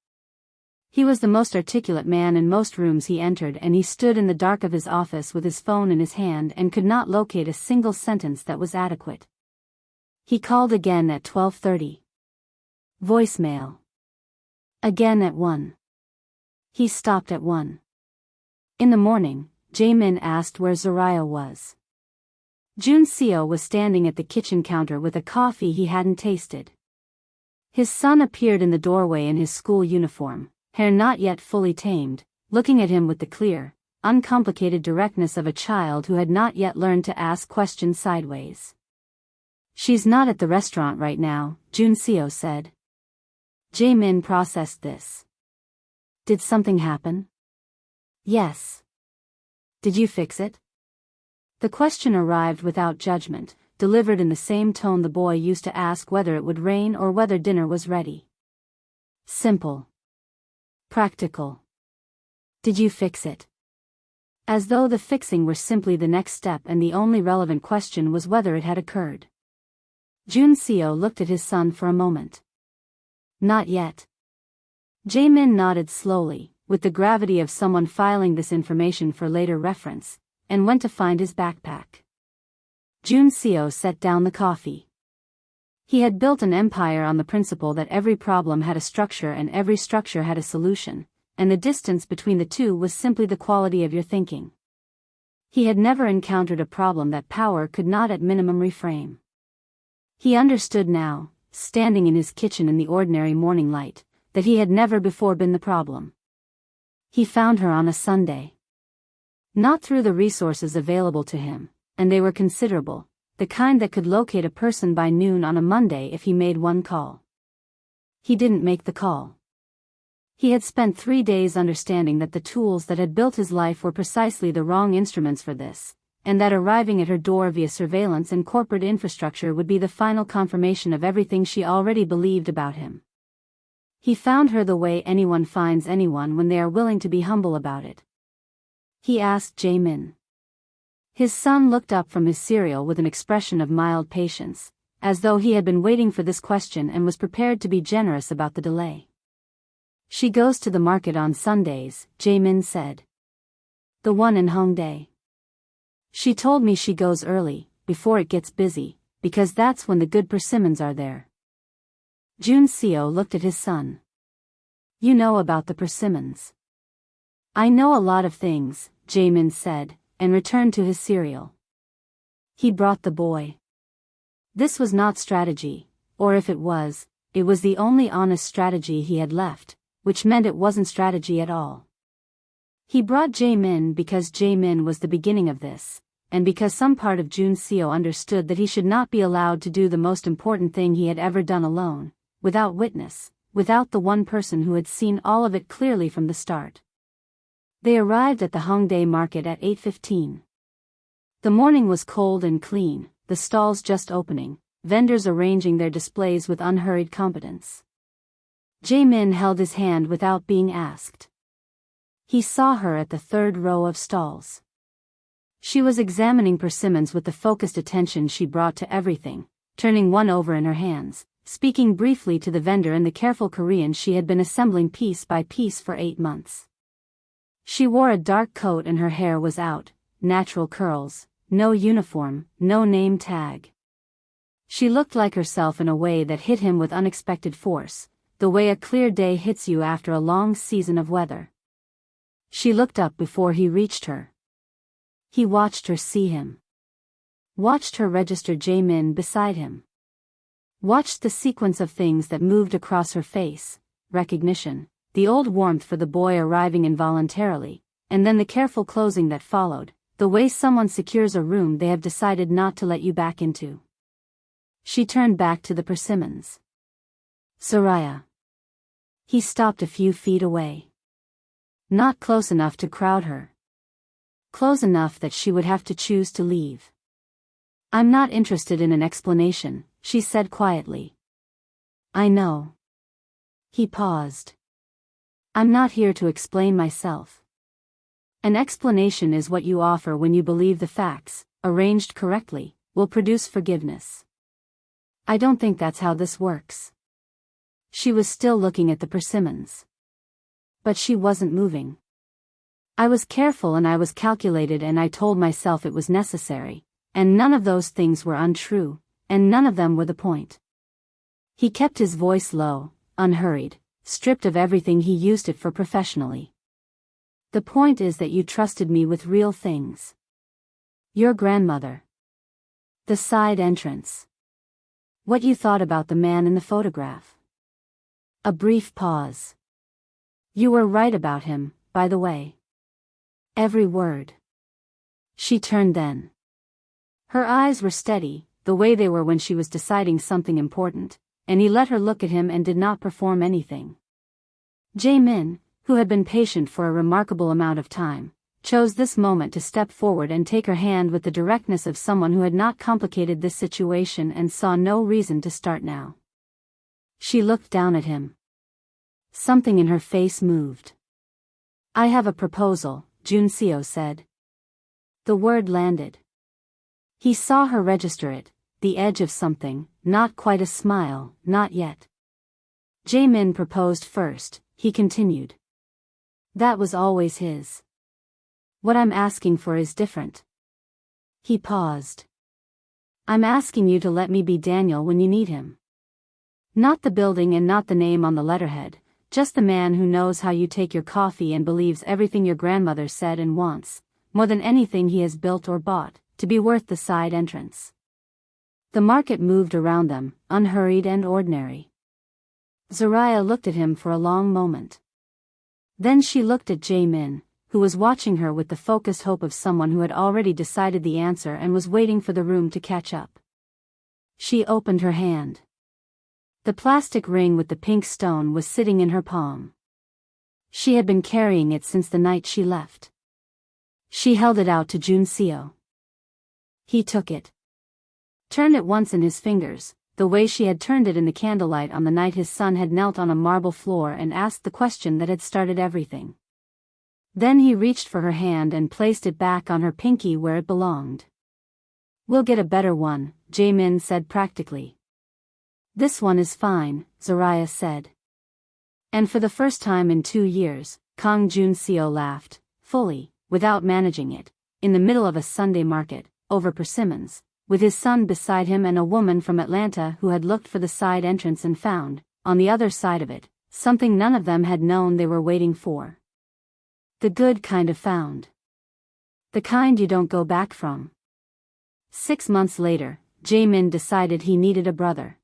He was the most articulate man in most rooms he entered, and he stood in the dark of his office with his phone in his hand and could not locate a single sentence that was adequate. He called again at 12:30. Voicemail. Again at 1. He stopped at 1. In the morning, Jae-min asked where Soraya was. Jun Seo was standing at the kitchen counter with a coffee he hadn't tasted. His son appeared in the doorway in his school uniform, hair not yet fully tamed, looking at him with the clear, uncomplicated directness of a child who had not yet learned to ask questions sideways. "She's not at the restaurant right now," Jun Seo said. Jae-min processed this. "Did something happen?" "Yes." "Did you fix it?" The question arrived without judgment, delivered in the same tone the boy used to ask whether it would rain or whether dinner was ready. Simple. Practical. "Did you fix it?" As though the fixing were simply the next step and the only relevant question was whether it had occurred. Jun Seo looked at his son for a moment. "Not yet." Jae-min nodded slowly, with the gravity of someone filing this information for later reference, and went to find his backpack. Jun Seo set down the coffee. He had built an empire on the principle that every problem had a structure and every structure had a solution, and the distance between the two was simply the quality of your thinking. He had never encountered a problem that power could not at minimum reframe. He understood now, standing in his kitchen in the ordinary morning light, that he had never before been the problem. He found her on a Sunday. Not through the resources available to him, and they were considerable, the kind that could locate a person by noon on a Monday if he made one call. He didn't make the call. He had spent 3 days understanding that the tools that had built his life were precisely the wrong instruments for this, and that arriving at her door via surveillance and corporate infrastructure would be the final confirmation of everything she already believed about him. He found her the way anyone finds anyone when they are willing to be humble about it. He asked Jae-min. His son looked up from his cereal with an expression of mild patience, as though he had been waiting for this question and was prepared to be generous about the delay. "She goes to the market on Sundays," Jae-min said. "The one in Hongdae. She told me she goes early, before it gets busy, because that's when the good persimmons are there." Jun Seo looked at his son. "You know about the persimmons." "I know a lot of things," Jae-min said, and returned to his cereal. He brought the boy. This was not strategy, or if it was the only honest strategy he had left, which meant it wasn't strategy at all. He brought Jae-min because Jae-min was the beginning of this, and because some part of Jun Seo understood that he should not be allowed to do the most important thing he had ever done alone, without witness, without the one person who had seen all of it clearly from the start. They arrived at the Hongdae market at 8:15. The morning was cold and clean, the stalls just opening, vendors arranging their displays with unhurried competence. Jae-min held his hand without being asked. He saw her at the third row of stalls. She was examining persimmons with the focused attention she brought to everything, turning one over in her hands, speaking briefly to the vendor in the careful Korean she had been assembling piece by piece for 8 months. She wore a dark coat and her hair was out, natural curls, no uniform, no name tag. She looked like herself in a way that hit him with unexpected force, the way a clear day hits you after a long season of weather. She looked up before he reached her. He watched her see him. Watched her register Jae-min beside him. Watched the sequence of things that moved across her face, recognition, the old warmth for the boy arriving involuntarily, and then the careful closing that followed, the way someone secures a room they have decided not to let you back into. She turned back to the persimmons. "Soraya." He stopped a few feet away. Not close enough to crowd her. Close enough that she would have to choose to leave. "I'm not interested in an explanation," she said quietly. "I know." He paused. I'm not here to explain myself. An explanation is what you offer when you believe the facts, arranged correctly, will produce forgiveness. I don't think that's how this works. She was still looking at the persimmons. But she wasn't moving. I was careful and I was calculated and I told myself it was necessary, and none of those things were untrue, and none of them were the point. He kept his voice low, unhurried, stripped of everything he used it for professionally. The point is that you trusted me with real things. Your grandmother. The side entrance. What you thought about the man in the photograph. A brief pause. You were right about him, by the way. Every word. She turned then. Her eyes were steady, the way they were when she was deciding something important, and he let her look at him and did not perform anything. Jae-min, who had been patient for a remarkable amount of time, chose this moment to step forward and take her hand with the directness of someone who had not complicated this situation and saw no reason to start now. She looked down at him. Something in her face moved. I have a proposal, Junseo said. The word landed. He saw her register it, the edge of something, not quite a smile, not yet. Jae-min proposed first, he continued. That was always his. What I'm asking for is different. He paused. I'm asking you to let me be Daniel when you need him. Not the building and not the name on the letterhead, just the man who knows how you take your coffee and believes everything your grandmother said and wants, more than anything he has built or bought, to be worth the side entrance. The market moved around them, unhurried and ordinary. Zariah looked at him for a long moment. Then she looked at Jae-min, who was watching her with the focused hope of someone who had already decided the answer and was waiting for the room to catch up. She opened her hand. The plastic ring with the pink stone was sitting in her palm. She had been carrying it since the night she left. She held it out to Junseo. He took it. Turned it once in his fingers, the way she had turned it in the candlelight on the night his son had knelt on a marble floor and asked the question that had started everything. Then he reached for her hand and placed it back on her pinky where it belonged. We'll get a better one, Jae-min said practically. This one is fine, Zariah said. And for the first time in 2 years, Kang Junseo laughed, fully, without managing it, in the middle of a Sunday market, over persimmons, with his son beside him and a woman from Atlanta who had looked for the side entrance and found, on the other side of it, something none of them had known they were waiting for. The good kind of found. The kind you don't go back from. 6 months later, Jae-min decided he needed a brother.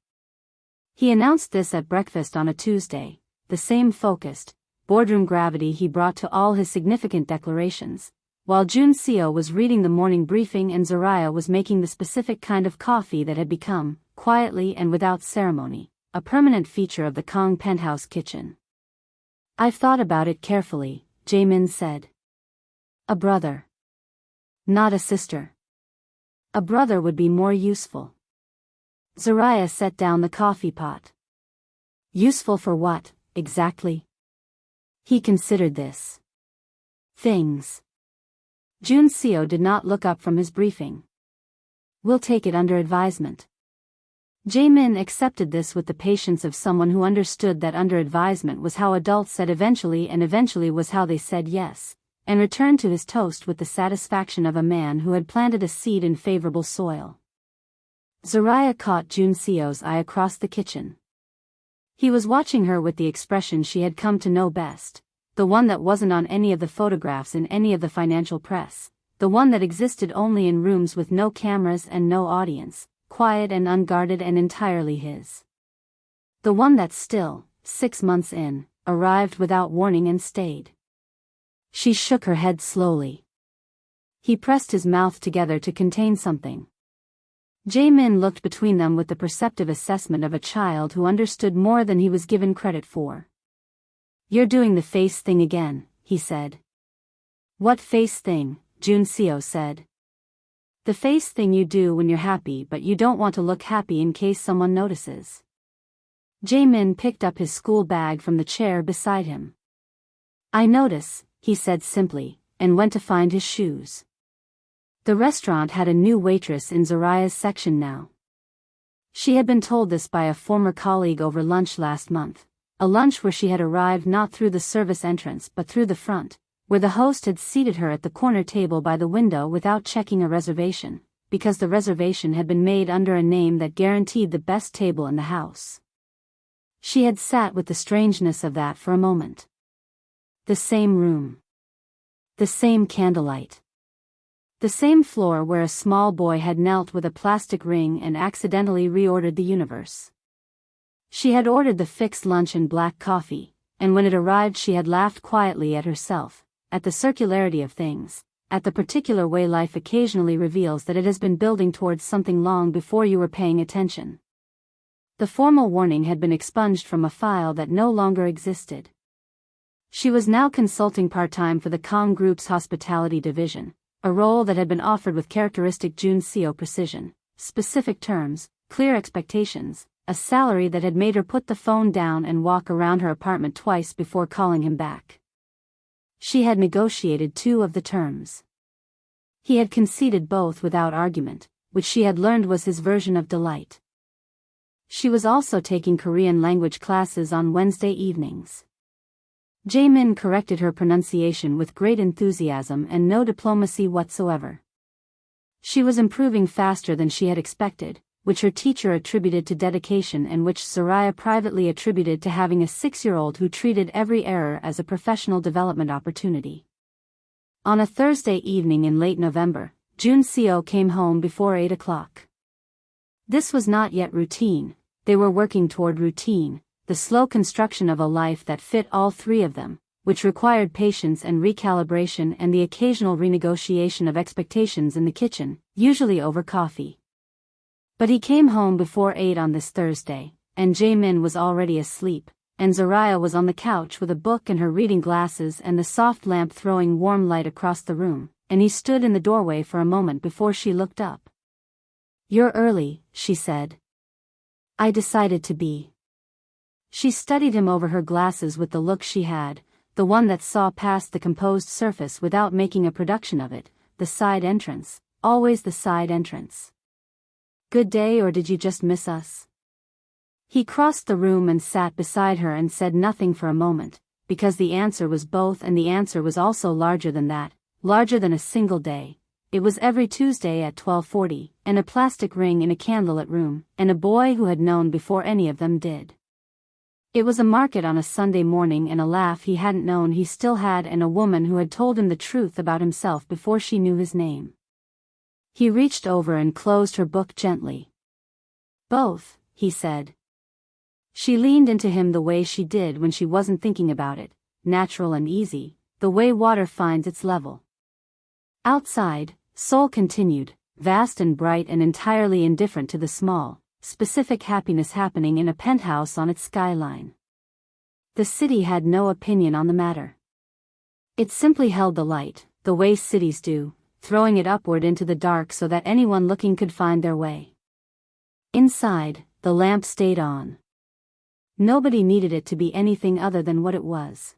He announced this at breakfast on a Tuesday, the same focused, boardroom gravity he brought to all his significant declarations, while Junseo was reading the morning briefing and Zariah was making the specific kind of coffee that had become, quietly and without ceremony, a permanent feature of the Kang penthouse kitchen. I've thought about it carefully, Jae-min said. A brother. Not a sister. A brother would be more useful. Zariah set down the coffee pot. Useful for what, exactly? He considered this. Things. Junseo did not look up from his briefing. We'll take it under advisement. Jae-min accepted this with the patience of someone who understood that under advisement was how adults said eventually and eventually was how they said yes, and returned to his toast with the satisfaction of a man who had planted a seed in favorable soil. Zariah caught Junseo's eye across the kitchen. He was watching her with the expression she had come to know best, the one that wasn't on any of the photographs in any of the financial press, the one that existed only in rooms with no cameras and no audience, quiet and unguarded and entirely his. The one that still, 6 months in, arrived without warning and stayed. She shook her head slowly. He pressed his mouth together to contain something. Jae-min looked between them with the perceptive assessment of a child who understood more than he was given credit for. You're doing the face thing again, he said. What face thing? Junseo said. The face thing you do when you're happy but you don't want to look happy in case someone notices. Jae-min picked up his school bag from the chair beside him. I notice, he said simply, and went to find his shoes. The restaurant had a new waitress in Zariah's section now. She had been told this by a former colleague over lunch last month, a lunch where she had arrived not through the service entrance but through the front, where the host had seated her at the corner table by the window without checking a reservation, because the reservation had been made under a name that guaranteed the best table in the house. She had sat with the strangeness of that for a moment. The same room. The same candlelight. The same floor where a small boy had knelt with a plastic ring and accidentally reordered the universe. She had ordered the fixed lunch and black coffee, and when it arrived she had laughed quietly at herself, at the circularity of things, at the particular way life occasionally reveals that it has been building towards something long before you were paying attention. The formal warning had been expunged from a file that no longer existed. She was now consulting part-time for the Com Group's hospitality division, a role that had been offered with characteristic Untouchable precision, specific terms, clear expectations, a salary that had made her put the phone down and walk around her apartment twice before calling him back. She had negotiated 2 of the terms. He had conceded both without argument, which she had learned was his version of delight. She was also taking Korean language classes on Wednesday evenings. Jaemin corrected her pronunciation with great enthusiasm and no diplomacy whatsoever. She was improving faster than she had expected, which her teacher attributed to dedication and which Zariah privately attributed to having a 6-year-old who treated every error as a professional development opportunity. On a Thursday evening in late November, Untouchable came home before 8 o'clock. This was not yet routine, they were working toward routine, the slow construction of a life that fit all 3 of them, which required patience and recalibration and the occasional renegotiation of expectations in the kitchen, usually over coffee. But he came home before 8 on this Thursday, and Jaemin was already asleep, and Zariah was on the couch with a book and her reading glasses and the soft lamp throwing warm light across the room, and he stood in the doorway for a moment before she looked up. "You're early," she said. "I decided to be." She studied him over her glasses with the look she had, the one that saw past the composed surface without making a production of it, the side entrance, always the side entrance. "Good day, or did you just miss us?" He crossed the room and sat beside her and said nothing for a moment, because the answer was both and the answer was also larger than that, larger than a single day. It was every Tuesday at 12:40, and a plastic ring in a candlelit room, and a boy who had known before any of them did. It was a market on a Sunday morning and a laugh he hadn't known he still had and a woman who had told him the truth about himself before she knew his name. He reached over and closed her book gently. "Both," he said. She leaned into him the way she did when she wasn't thinking about it, natural and easy, the way water finds its level. Outside, Seoul continued, vast and bright and entirely indifferent to the small, specific happiness happening in a penthouse on its skyline. The city had no opinion on the matter. It simply held the light, the way cities do, throwing it upward into the dark so that anyone looking could find their way. Inside, the lamp stayed on. Nobody needed it to be anything other than what it was.